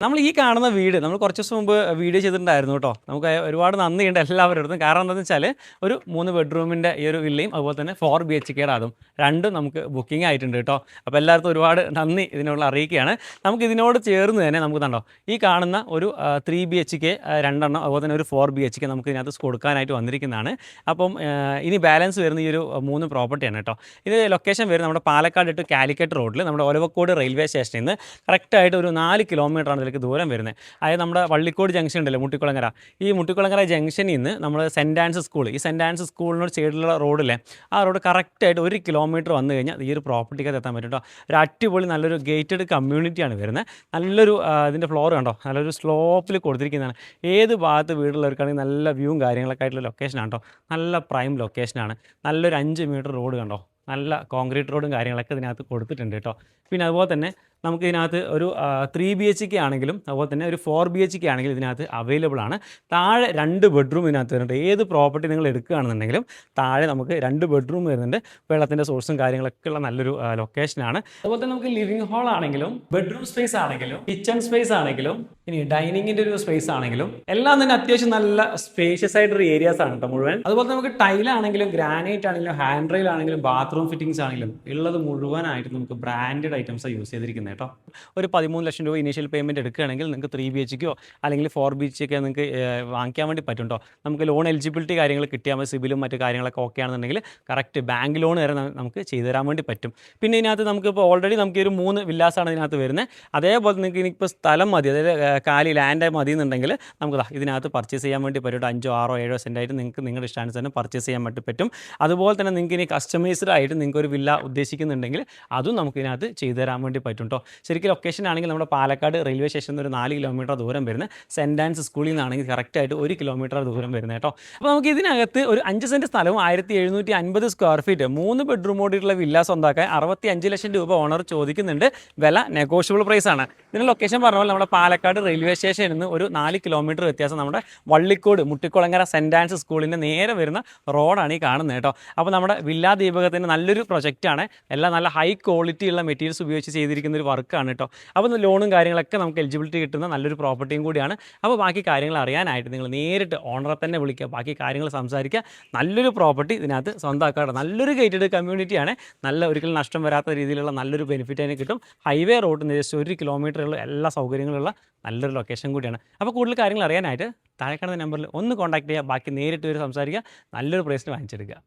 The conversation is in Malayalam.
നമ്മൾ ഈ കാണുന്ന വീട് നമ്മൾ കുറച്ച് ദിവസം മുമ്പ് വീഡിയോ ചെയ്തിട്ടുണ്ടായിരുന്നു കേട്ടോ. നമുക്ക് ഒരുപാട് നന്ദിയുണ്ട് എല്ലാവരുടെ അടുത്തും. കാരണം എന്താണെന്ന് വെച്ചാൽ ഒരു 3 ബെഡ്റൂമിൻ്റെ ഈ ഒരു വില്ലയും അതുപോലെ തന്നെ 4 BHK അതും രണ്ടും നമുക്ക് ബുക്കിംഗ് ആയിട്ടുണ്ട് കേട്ടോ. അപ്പോൾ എല്ലാവർക്കും ഒരുപാട് നന്ദി ഇതിനുള്ള അറിയിക്കുകയാണ്. നമുക്ക് ഇതിനോട് ചേർന്ന് തന്നെ നമുക്ക് കണ്ടോ ഈ കാണുന്ന ഒരു 3 BHK രണ്ടെണ്ണം അതുപോലെ തന്നെ ഒരു 4 BHK നമുക്ക് ഇതിനകത്ത് കൊടുക്കാനായിട്ട് വന്നിരിക്കുന്നതാണ്. അപ്പം ഇനി ബാലൻസ് വരുന്ന ഈ ഒരു 3 പ്രോപ്പർട്ടിയാണ് കേട്ടോ. ഇത് ലൊക്കേഷൻ വരുന്നത് നമ്മുടെ പാലക്കാട് ടു കാലിക്കറ്റ് റോഡിൽ നമ്മുടെ ഒലവക്കോട് റെയിൽവേ സ്റ്റേഷനിൽ നിന്ന് കറക്റ്റായിട്ട് ഒരു 4 കിലോമീറ്ററാണ് ഇതിലേക്ക് ദൂരം വരുന്നത്. അതായത് നമ്മുടെ വള്ളിക്കോട് ജംഗ്ഷൻ ഉണ്ടല്ലോ, മുട്ടിക്കുളങ്ങര. ഈ മുട്ടിക്കുളങ്ങര ജംഗ്ഷനിൽ നിന്ന് നമ്മൾ സെൻറ്റ് ആൻസ് സ്കൂൾ, ഈ സെൻറ്റ് ആൻസ് സ്കൂളിനോട് സൈഡിലുള്ള റോഡിലെ ആ റോഡ് കറക്റ്റായിട്ട് 1 കിലോമീറ്റർ വന്നു കഴിഞ്ഞാൽ ഈ ഒരു പ്രോപ്പർട്ടിക്കകത്ത് എത്താൻ പറ്റും കേട്ടോ. ഒരു അടിപൊളി നല്ലൊരു ഗേറ്റഡ് കമ്മ്യൂണിറ്റിയാണ് വരുന്നത്. നല്ലൊരു ഇതിൻ്റെ ഫ്ലോർ കണ്ടോ, നല്ലൊരു സ്ലോപ്പിൽ കൊടുത്തിരിക്കുന്നതാണ്. ഏത് ഭാഗത്ത് വീടുള്ളവർക്കാണെങ്കിൽ നല്ല വ്യൂവും കാര്യങ്ങളൊക്കെ ആയിട്ടുള്ള ലൊക്കേഷനാണ് കേട്ടോ. നല്ല പ്രൈം ലൊക്കേഷനാണ്. നല്ലൊരു 5 മീറ്റർ റോഡ് കണ്ടോ, നല്ല കോൺക്രീറ്റ് റോഡും കാര്യങ്ങളൊക്കെ ഇതിനകത്ത് കൊടുത്തിട്ടുണ്ട് കേട്ടോ. പിന്നെ അതുപോലെ തന്നെ നമുക്ക് ഇതിനകത്ത് ഒരു 3 BHK ആണെങ്കിലും അതുപോലെ തന്നെ ഒരു 4 BHK ആണെങ്കിലും ഇതിനകത്ത് അവൈലബിൾ ആണ്. താഴെ 2 ബെഡ്റൂം ഇതിനകത്ത് വരുന്നുണ്ട്. ഏത് പ്രോപ്പർട്ടി നിങ്ങൾ എടുക്കുകയാണെന്നുണ്ടെങ്കിലും താഴെ നമുക്ക് 2 ബെഡ്റൂം വരുന്നുണ്ട്. വെള്ളത്തിൻ്റെ സോഴ്സും കാര്യങ്ങളൊക്കെ ഉള്ള നല്ലൊരു ലൊക്കേഷനാണ്. അതുപോലെ തന്നെ നമുക്ക് ലിവിംഗ് ഹാൾ ആണെങ്കിലും ബെഡ്റൂം സ്പേസ് ആണെങ്കിലും കിച്ചൺ സ്പേസ് ആണെങ്കിലും ഇനി ഡൈനിങ്ങിൻ്റെ ഒരു സ്പേസ് ആണെങ്കിലും എല്ലാം തന്നെ അത്യാവശ്യം നല്ല സ്പേഷ്യസ് ആയിട്ടൊരു ഏരിയാസ് ആണ് കേട്ടോ മുഴുവൻ. അതുപോലെ നമുക്ക് ടൈലാണെങ്കിലും ഗ്രാനൈറ്റ് ആണെങ്കിലും ഹാൻഡ് റെയിൽ ആണെങ്കിലും ബാത്റൂം ഫിറ്റിംഗ്സ് ആണെങ്കിലും ഉള്ളത് മുഴുവനായിട്ട് നമുക്ക് ബ്രാൻഡഡ് ഐറ്റംസ് യൂസ് ചെയ്തിരിക്കുന്നത് കേട്ടോ. ഒരു 13 ലക്ഷം രൂപ ഇനീഷ്യൽ പേയ്മെൻറ്റ് എടുക്കുകയാണെങ്കിൽ നിങ്ങൾക്ക് 3 BHK അല്ലെങ്കിൽ 4 BHK നിങ്ങൾക്ക് വാങ്ങിക്കാൻ വേണ്ടി പറ്റും കേട്ടോ. നമുക്ക് ലോൺ എലിജിബിലിറ്റി കാര്യങ്ങൾ കിട്ടിയാൽ മതി. സിബിലും മറ്റു കാര്യങ്ങളൊക്കെ ഓക്കെ ആണെന്നുണ്ടെങ്കിൽ കറക്റ്റ് ബാങ്ക് ലോൺ വരെ നമുക്ക് ചെയ്തു തരാൻ വേണ്ടി പറ്റും. പിന്നെ ഇതിനകത്ത് നമുക്കിപ്പോൾ ഓൾറെഡി നമുക്ക് ഒരു 3 വില്ലാസാണ് ഇതിനകത്ത് വരുന്നത്. അതേപോലെ നിങ്ങൾക്ക് എനിക്കിപ്പോൾ സ്ഥലം മതി, അതായത് കാലി ലാൻഡ് മതി എന്നുണ്ടെങ്കിൽ നമുക്ക് ഇതിനകത്ത് പർച്ചേസ് ചെയ്യാൻ വേണ്ടി പറ്റും. 5, 6, 7 സെൻറ്റായിട്ട് നിങ്ങൾക്ക് നിങ്ങളുടെ ഇഷ്ടാനുസരണം പർച്ചേസ് ചെയ്യാൻ വേണ്ടി പറ്റും. അതുപോലെ തന്നെ നിങ്ങൾക്ക് ഇനി കസ്റ്റമൈസ്ഡ് ആയിട്ട് നിങ്ങൾക്ക് ഒരു വില്ല ഉദ്ദേശിക്കുന്നുണ്ടെങ്കിൽ അതും നമുക്ക് ഇതിനകത്ത് ചെയ്തു തരാൻ വേണ്ടി പറ്റും കേട്ടോ. ശരിക്കും ലൊക്കേഷൻ ആണെങ്കിൽ നമ്മുടെ പാലക്കാട് റെയിൽവേ സ്റ്റേഷനിൽ ഒരു 4 കിലോമീറ്റർ ദൂരം വരുന്ന സെൻറ്റ് ആൻസ് സ്കൂളിൽ നിന്നാണെങ്കിൽ കറക്റ്റായിട്ട് 1 കിലോമീറ്റർ ദൂരം വരുന്നത് കേട്ടോ. അപ്പോൾ നമുക്ക് ഇതിനകത്ത് ഒരു 5 സെൻറ്റ് സ്ഥലവും 1750 സ്ക്വയർ ഫീറ്റ് 3 ബെഡ്റൂമോടുള്ള വില്ല സ്വന്തമാക്കാൻ 65 ലക്ഷം രൂപ ഓണർ ചോദിക്കുന്നുണ്ട്. വില നെഗോഷ്യബിൾ പ്രൈസ് ആണ്. ഇതിന് ലൊക്കേഷൻ പറഞ്ഞ പോലെ നമ്മുടെ പാലക്കാട് റെയിൽവേ സ്റ്റേഷനിൽ നിന്ന് ഒരു 4 കിലോമീറ്റർ വ്യത്യാസം നമ്മുടെ വള്ളിക്കോട് മുട്ടിക്കുളങ്ങര സെൻറ്റ് ആൻസ് സ്കൂളിൻ്റെ നേരെ വരുന്ന റോഡാണ് ഈ കാണുന്നത് കേട്ടോ. അപ്പോൾ നമ്മുടെ വില്ലാ ദീപകത്തിൻ്റെ നല്ലൊരു പ്രൊജക്റ്റാണ്. എല്ലാം നല്ല ഹൈ ക്വാളിറ്റിയുള്ള മെറ്റീരിയൽസ് ഉപയോഗിച്ച് ചെയ്തിരിക്കുന്ന ഒരു വർക്കാണ് കേട്ടോ. അപ്പോൾ ലോണും കാര്യങ്ങളൊക്കെ നമുക്ക് എലിജിബിലിറ്റി കിട്ടുന്ന നല്ലൊരു പ്രോപ്പർട്ടിയും കൂടിയാണ്. അപ്പോൾ ബാക്കി കാര്യങ്ങൾ അറിയാനായിട്ട് നിങ്ങൾ നേരിട്ട് ഓണറെ തന്നെ വിളിക്കുക, ബാക്കി കാര്യങ്ങൾ സംസാരിക്കുക. നല്ലൊരു പ്രോപ്പർട്ടി ഇതിനകത്ത് സ്വന്തമാക്കാറ്. നല്ലൊരു ഗേറ്റഡ് കമ്മ്യൂണിറ്റിയാണ്. നല്ല ഒരിക്കലും നഷ്ടം വരാത്ത രീതിയിലുള്ള നല്ലൊരു ബെനിഫിറ്റ് അതിന് കിട്ടും. ഹൈവേ റോഡിൽ നിന്ന് ജസ്റ്റ് 1 കിലോമീറ്ററുള്ള എല്ലാ സൗകര്യങ്ങളുള്ള നല്ലൊരു ലൊക്കേഷൻ കൂടിയാണ്. അപ്പോൾ കൂടുതൽ കാര്യങ്ങൾ അറിയാനായിട്ട് താഴെ കാണുന്ന നമ്പറിൽ ഒന്ന് കോൺടാക്ട് ചെയ്യുക. ബാക്കി നേരിട്ട് വരെ സംസാരിക്കുക. നല്ലൊരു പ്രൈസിന് വാങ്ങിച്ചെടുക്കുക.